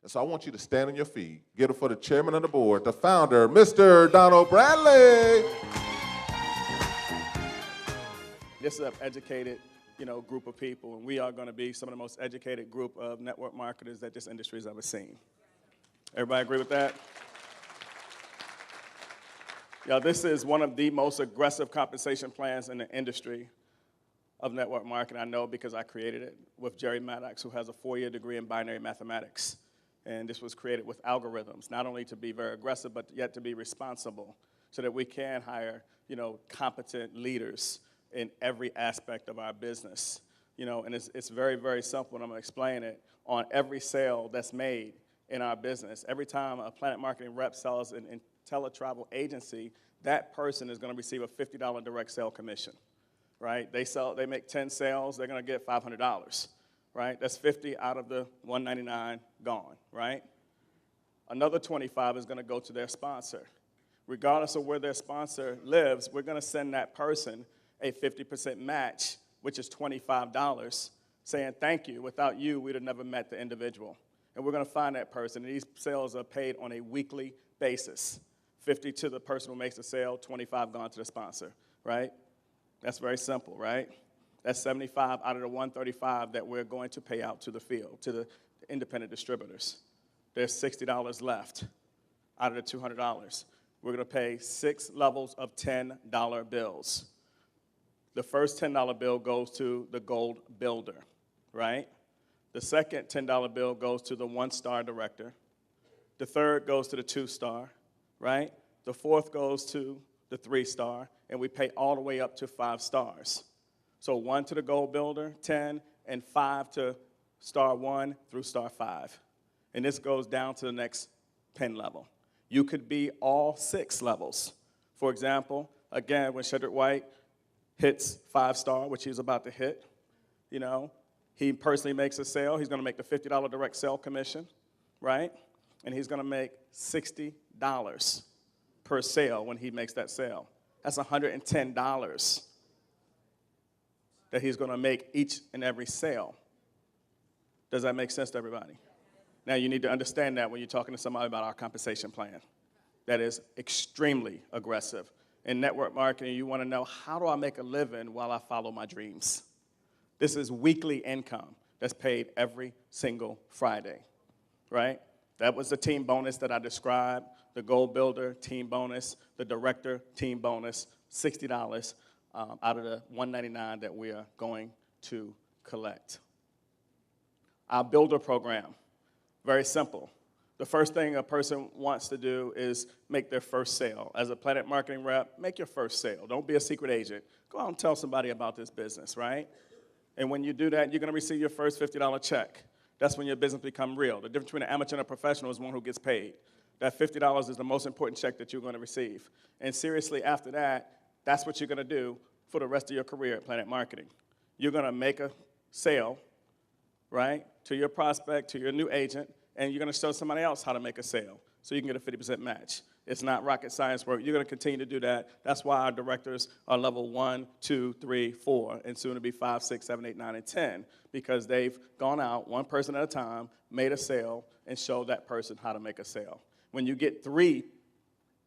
And so I want you to stand on your feet, get it for the chairman of the board, the founder, Mr. Donald Bradley. This is an educated, group of people, and we are going to be some of the most educated group of network marketers that this industry has ever seen. Everybody agree with that? Yeah, this is one of the most aggressive compensation plans in the industry of network marketing. I know because I created it with Jerry Maddox, who has a 4-year degree in binary mathematics. And this was created with algorithms, not only to be very aggressive, but yet to be responsible so that we can hire, competent leaders in every aspect of our business. And it's very, very simple, and I'm going to explain it. On every sale that's made in our business, every time a Plannet marketing rep sells an teletravel agency, that person is going to receive a $50 direct sale commission, right? They make 10 sales, they're going to get $500, right? That's 50 out of the 199 gone, right? Another 25 is going to go to their sponsor. Regardless of where their sponsor lives, we're going to send that person a 50% match, which is $25, saying thank you. Without you, we'd have never met the individual. And we're going to find that person. And these sales are paid on a weekly basis. 50 to the person who makes the sale, 25 gone to the sponsor, right? That's very simple, right? That's 75 out of the 135 that we're going to pay out to the field, to the independent distributors. There's $60 left out of the $200. We're going to pay 6 levels of $10 bills. The first $10 bill goes to the gold builder, right? The second $10 bill goes to the 1-star director. The third goes to the 2-star, right? The fourth goes to the 3-star, and we pay all the way up to 5 stars. So 1 to the gold builder, 10, and 5 to star 1 through star 5. And this goes down to the next pen level. You could be all 6 levels. For example, again, when Shedrick White hits 5-star, which he's about to hit, he personally makes a sale. He's going to make the $50 direct sale commission, right? And he's going to make $60 per sale when he makes that sale. That's $110 that he's going to make each and every sale. Does that make sense to everybody? Now, you need to understand that when you're talking to somebody about our compensation plan. That is extremely aggressive. In network marketing, you want to know, how do I make a living while I follow my dreams? This is weekly income that's paid every single Friday, right? That was the team bonus that I described, the gold builder team bonus, the director team bonus, $60 out of the $199 that we are going to collect. Our builder program, very simple. The first thing a person wants to do is make their first sale. As a Plannet marketing rep, make your first sale. Don't be a secret agent. Go out and tell somebody about this business, right? And when you do that, you're going to receive your first $50 check. That's when your business becomes real. The difference between an amateur and a professional is one who gets paid. That $50 is the most important check that you're going to receive. And seriously, after that, that's what you're going to do for the rest of your career at Plannet marketing. You're going to make a sale, right, to your prospect, to your new agent, and you're going to show somebody else how to make a sale so you can get a 50% match. It's not rocket science work. You're going to continue to do that. That's why our directors are level 1, 2, 3, 4, and soon to be 5, 6, 7, 8, 9, and 10, because they've gone out one person at a time, made a sale, and showed that person how to make a sale. When you get 3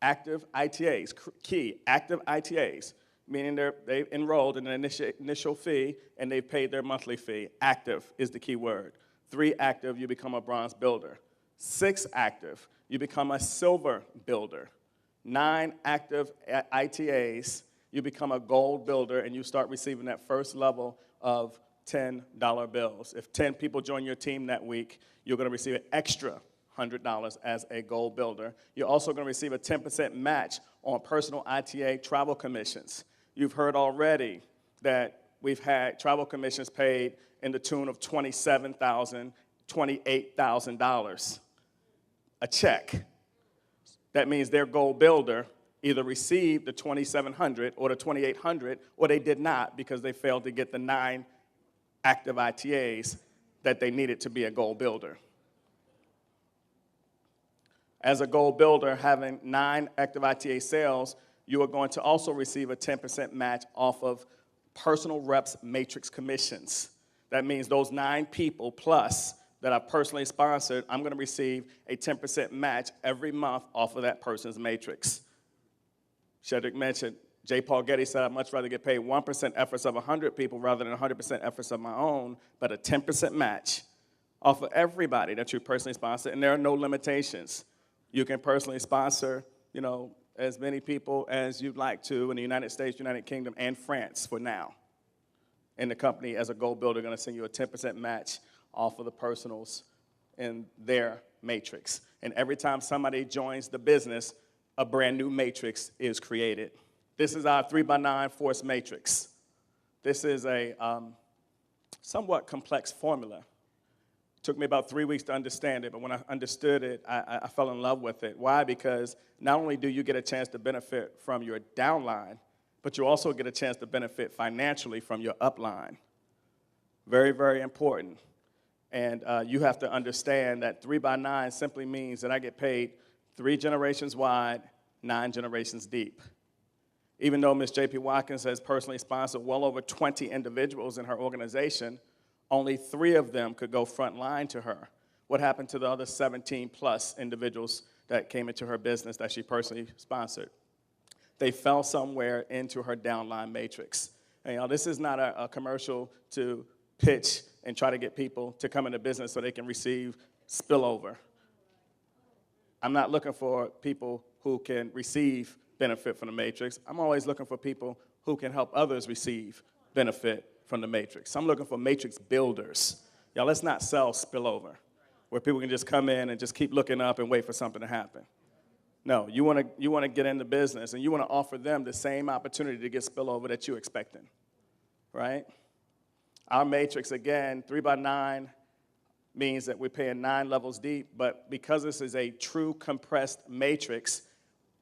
active ITAs, key active ITAs, meaning they've enrolled in an initial fee and they've paid their monthly fee. Active is the key word. 3 active, you become a bronze builder. 6 active, you become a silver builder. 9 active ITAs, you become a gold builder, and you start receiving that first level of $10 bills. If 10 people join your team that week, you're going to receive an extra $100 as a gold builder. You're also going to receive a 10% match on personal ITA travel commissions. You've heard already that we've had travel commissions paid in the tune of $27,000, $28,000 a check. That means their gold builder either received the $2,700 or the $2,800, or they did not because they failed to get the 9 active ITAs that they needed to be a gold builder. As a gold builder, having 9 active ITA sales, you are going to also receive a 10% match off of personal reps matrix commissions. That means those 9 people plus that I've personally sponsored, I'm going to receive a 10% match every month off of that person's matrix. Shedrick mentioned, J. Paul Getty said, I'd much rather get paid 1% efforts of 100 people rather than 100% efforts of my own, but a 10% match off of everybody that you personally sponsor, and there are no limitations. You can personally sponsor, as many people as you'd like to in the United States, United Kingdom, and France for now. And the company, as a goal builder, going to send you a 10% match off of the personals in their matrix. And every time somebody joins the business, a brand new matrix is created. This is our 3x9 force matrix. This is a somewhat complex formula. It took me about 3 weeks to understand it, but when I understood it, I fell in love with it. Why? Because not only do you get a chance to benefit from your downline, but you also get a chance to benefit financially from your upline. Very, very important. And you have to understand that 3x9 simply means that I get paid 3 generations wide, 9 generations deep. Even though Ms. J.P. Watkins has personally sponsored well over 20 individuals in her organization, only 3 of them could go front line to her. What happened to the other 17-plus individuals that came into her business that she personally sponsored? They fell somewhere into her downline matrix. And, this is not a commercial to pitch and try to get people to come into business so they can receive spillover. I'm not looking for people who can receive benefit from the matrix. I'm always looking for people who can help others receive benefit from the matrix. I'm looking for matrix builders. Y'all, let's not sell spillover, where people can just come in and just keep looking up and wait for something to happen. No, you want to get into business, and you want to offer them the same opportunity to get spillover that you're expecting, right? Our matrix, again, 3x9 means that we're paying 9 levels deep, but because this is a true compressed matrix,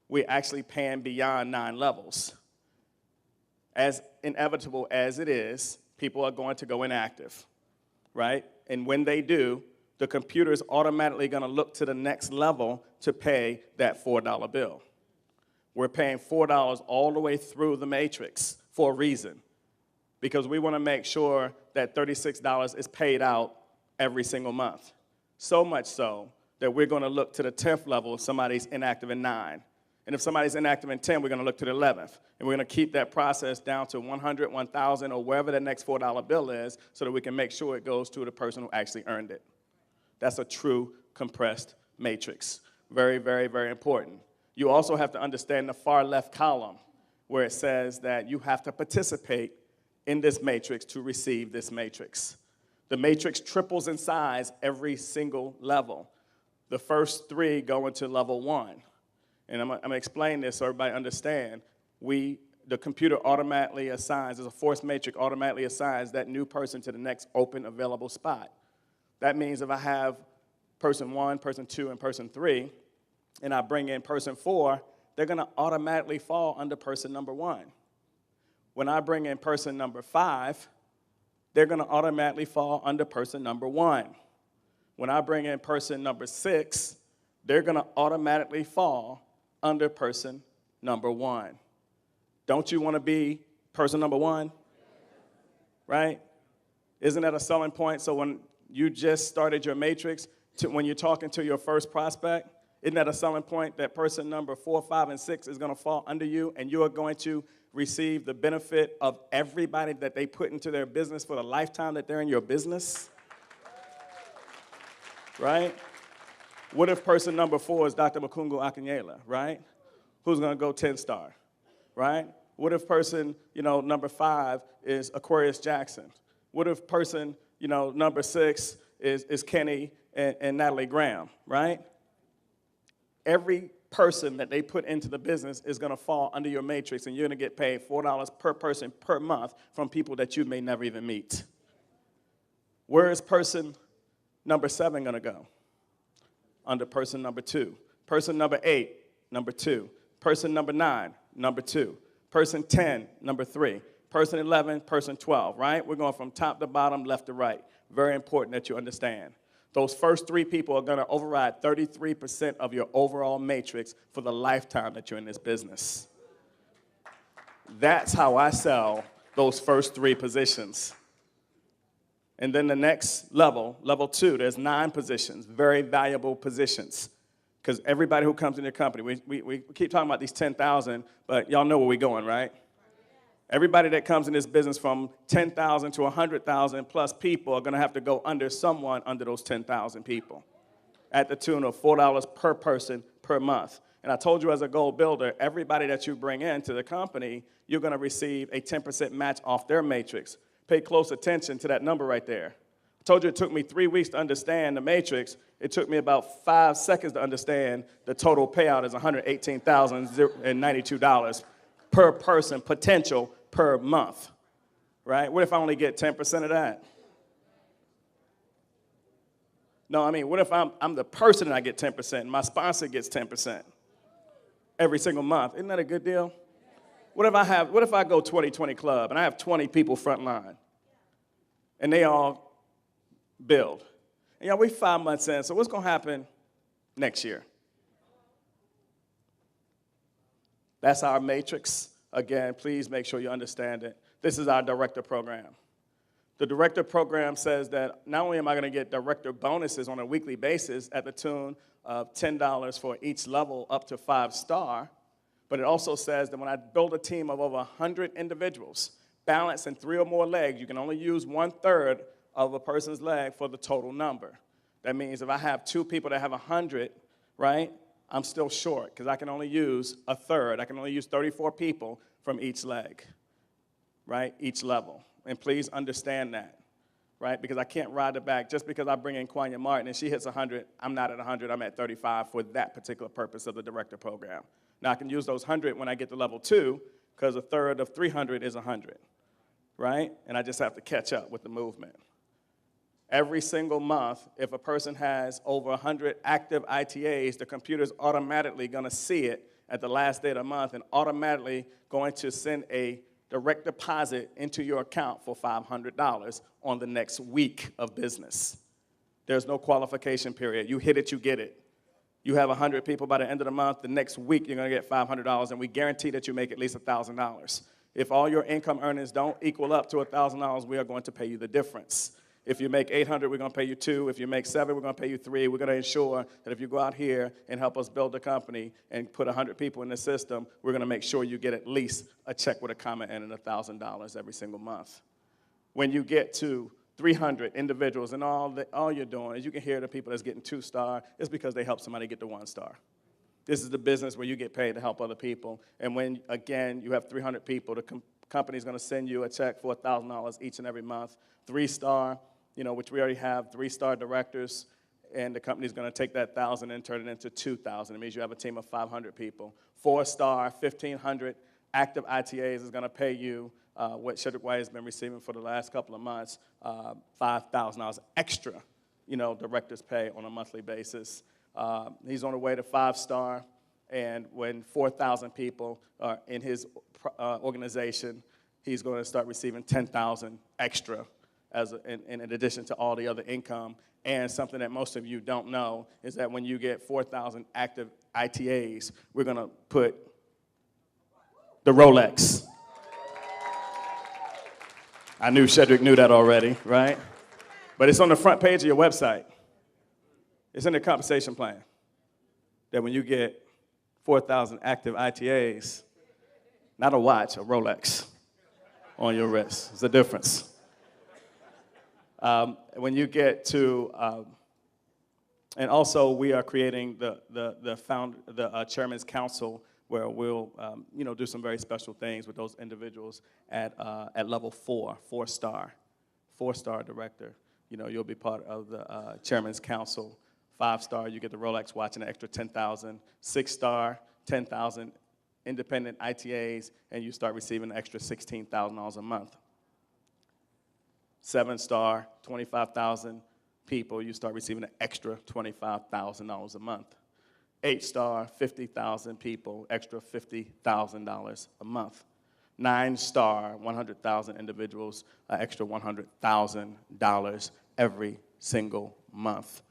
we're actually paying beyond 9 levels. As inevitable as it is, people are going to go inactive, right? And when they do, the computer is automatically going to look to the next level to pay that $4 bill. We're paying $4 all the way through the matrix for a reason, because we want to make sure that $36 is paid out every single month. So much so that we're going to look to the 10th level if somebody's inactive in 9. And if somebody's inactive in 10, we're going to look to the 11th. And we're going to keep that process down to 100, 1,000, or wherever the next $4 bill is so that we can make sure it goes to the person who actually earned it. That's a true compressed matrix. Very, very, very important. You also have to understand the far left column where it says that you have to participate in this matrix to receive this matrix. The matrix triples in size every single level. The first 3 go into level 1. And I'm going to explain this so everybody understand. The computer automatically assigns, as a force matrix, automatically assigns that new person to the next open available spot. That means if I have person 1, person 2, and person 3, and I bring in person 4, they're going to automatically fall under person number 1. When I bring in person number 5, they're going to automatically fall under person number 1. When I bring in person number 6, they're going to automatically fall under person number 1. Don't you want to be person number 1? Right? Isn't that a selling point? So when you just started your matrix, when you're talking to your first prospect, isn't that a selling point that person number 4, 5, and 6 is going to fall under you, and you are going to receive the benefit of everybody that they put into their business for the lifetime that they're in your business? Right? What if person number 4 is Dr. Makungu Akinyela, right? Who's going to go 10-star, right? What if person, number 5 is Aquarius Jackson? What if person, number 6 is Kenny and Natalie Graham, right? Every person that they put into the business is going to fall under your matrix, and you're going to get paid $4 per person per month from people that you may never even meet. Where is person number 7 going to go? Under person number 2. Person number 8, number 2. Person number 9, number 2. Person 10, number 3. Person 11, person 12, right? We're going from top to bottom, left to right. Very important that you understand. Those first 3 people are going to override 33% of your overall matrix for the lifetime that you're in this business. That's how I sell those first 3 positions. And then the next level, level 2, there's 9 positions, very valuable positions. Because everybody who comes in your company, we keep talking about these 10,000, but y'all know where we're going, right? Everybody that comes in this business from 10,000 to 100,000 plus people are going to have to go under someone under those 10,000 people at the tune of $4 per person per month. And I told you as a goal builder, everybody that you bring into the company, you're going to receive a 10% match off their matrix. Pay close attention to that number right there. I told you it took me 3 weeks to understand the matrix. It took me about 5 seconds to understand the total payout is $118,092 per person potential per month, right? What if I only get 10% of that? No, I mean, what if I'm the person and I get 10% and my sponsor gets 10% every single month? Isn't that a good deal? What if I go 20-20 club and I have 20 people front line and they all build? And we're 5 months in, so what's going to happen next year? That's our matrix. Again, please make sure you understand it. This is our director program. The director program says that not only am I going to get director bonuses on a weekly basis at the tune of $10 for each level up to 5-star, but it also says that when I build a team of over 100 individuals, balanced in 3 or more legs, you can only use 1/3 of a person's leg for the total number. That means if I have 2 people that have 100, right, I'm still short because I can only use 1/3. I can only use 34 people from each leg, right, each level. And please understand that, right, because I can't ride the back. Just because I bring in Quanya Martin and she hits 100, I'm not at 100, I'm at 35 for that particular purpose of the director program. Now, I can use those 100 when I get to level 2 because 1/3 of 300 is 100, right? And I just have to catch up with the movement. Every single month, if a person has over 100 active ITAs, the computer's automatically going to see it at the last day of the month and automatically going to send a direct deposit into your account for $500 on the next week of business. There's no qualification period. You hit it, you get it. You have 100 people by the end of the month, the next week you're going to get $500, and we guarantee that you make at least $1,000. If all your income earnings don't equal up to $1,000, we are going to pay you the difference. If you make 800, we're going to pay you 2. If you make 7, we're going to pay you 3. We're going to ensure that if you go out here and help us build a company and put 100 people in the system, we're going to make sure you get at least a check with a comma and $1,000 every single month. When you get to 300 individuals and all you're doing is you can hear the people that's getting 2-star, it's because they help somebody get to 1-star. This is the business where you get paid to help other people. And when, again, you have 300 people, the company's going to send you a check for $1,000 each and every month. 3-star, which we already have 3-star directors, and the company's going to take that 1,000 and turn it into 2,000. It means you have a team of 500 people. 4-star, 1,500 active ITAs is going to pay you what Shedrick White has been receiving for the last couple of months, $5,000 extra, director's pay on a monthly basis. He's on the way to 5-star, and when 4,000 people are in his organization, he's going to start receiving $10,000 extra in addition to all the other income. And something that most of you don't know is that when you get 4,000 active ITAs, we're going to put the Rolex. I knew Shedrick knew that already, right? But it's on the front page of your website. It's in the compensation plan that when you get 4,000 active ITAs, not a watch, a Rolex on your wrist. It's a difference. When you get to, and also we are creating the Chairman's Council where we'll, do some very special things with those individuals at level 4-star director. You'll be part of the Chairman's Council. 5-star, you get the Rolex watch and an extra $10,000. 6-star, 10,000 independent ITAs, and you start receiving an extra $16,000 a month. 7-star, 25,000 people, you start receiving an extra $25,000 a month. 8-star, 50,000 people, extra $50,000 a month. 9-star, 100,000 individuals, extra $100,000 every single month.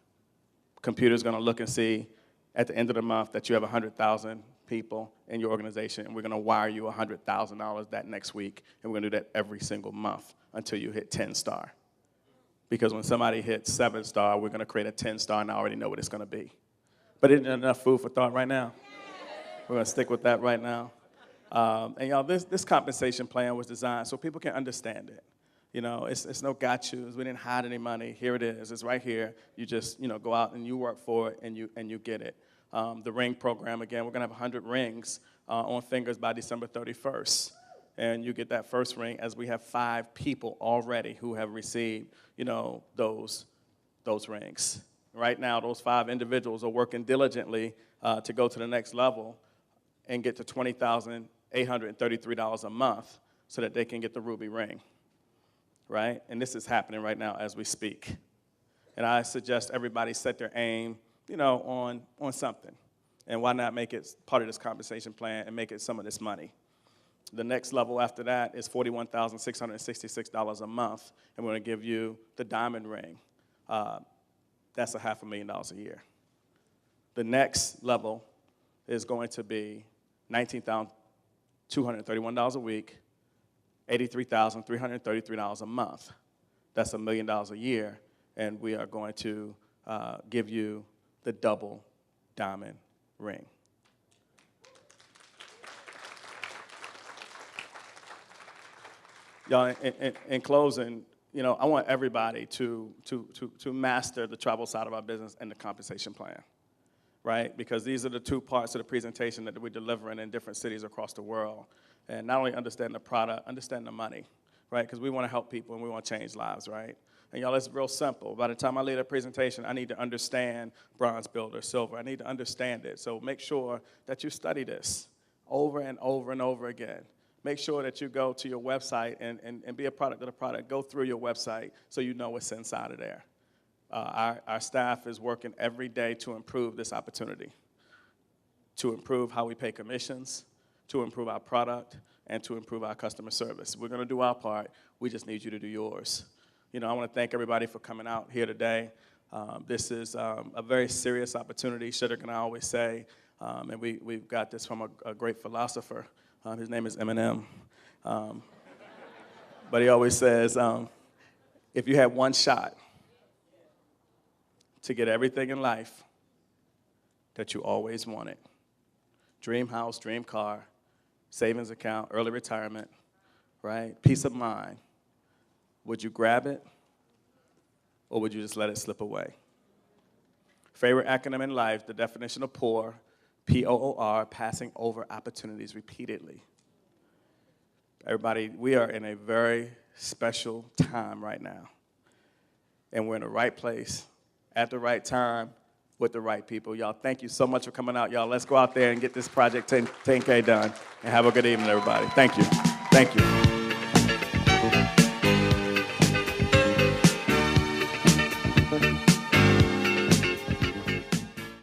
Computer's going to look and see at the end of the month that you have 100,000 people in your organization, and we're going to wire you $100,000 that next week, and we're going to do that every single month until you hit 10-star. Because when somebody hits 7-star, we're going to create a 10-star, and I already know what it's going to be. But isn't there enough food for thought right now? We're going to stick with that right now. And y'all, this compensation plan was designed so people can understand it. You know, it's no got yous. We didn't hide any money. Here it is. It's right here. You just, go out and you work for it, and you get it. The ring program, again, we're going to have 100 rings on fingers by December 31st. And you get that first ring, as we have 5 people already who have received, those rings. Right now, those 5 individuals are working diligently to go to the next level and get to $20,833 a month so that they can get the ruby ring, right? And this is happening right now as we speak. And I suggest everybody set their aim, on something. And why not make it part of this compensation plan and make it some of this money? The next level after that is $41,666 a month, and we're going to give you the diamond ring. That's $500,000 a year. The next level is going to be $19,231 a week, $83,333 a month. That's $1 million a year, and we are going to give you the double diamond ring. Y'all, in closing, I want everybody to master the travel side of our business and the compensation plan, right? Because these are the 2 parts of the presentation that we're delivering in different cities across the world. And not only understand the product, understand the money, right? Because we want to help people and we want to change lives, right? And y'all, it's real simple. By the time I lead a presentation, I need to understand bronze, builder, silver. I need to understand it. So make sure that you study this over and over and over again. Make sure that you go to your website and be a product of the product. Go through your website so you know what's inside of there. Our staff is working every day to improve this opportunity, to improve how we pay commissions, to improve our product, and to improve our customer service. We're going to do our part. We just need you to do yours. I want to thank everybody for coming out here today. This is a very serious opportunity, Shidduch and I always say, and we've got this from a great philosopher. His name is Eminem. But he always says, if you had one shot to get everything in life that you always wanted, dream house, dream car, savings account, early retirement, right, peace of mind, would you grab it or would you just let it slip away? Favorite acronym in life, the definition of poor, P-O-O-R, passing over opportunities repeatedly. Everybody, we are in a very special time right now. And we're in the right place, at the right time, with the right people. Y'all, thank you so much for coming out. Y'all, let's go out there and get this project 10K done. And have a good evening, everybody. Thank you. Thank you.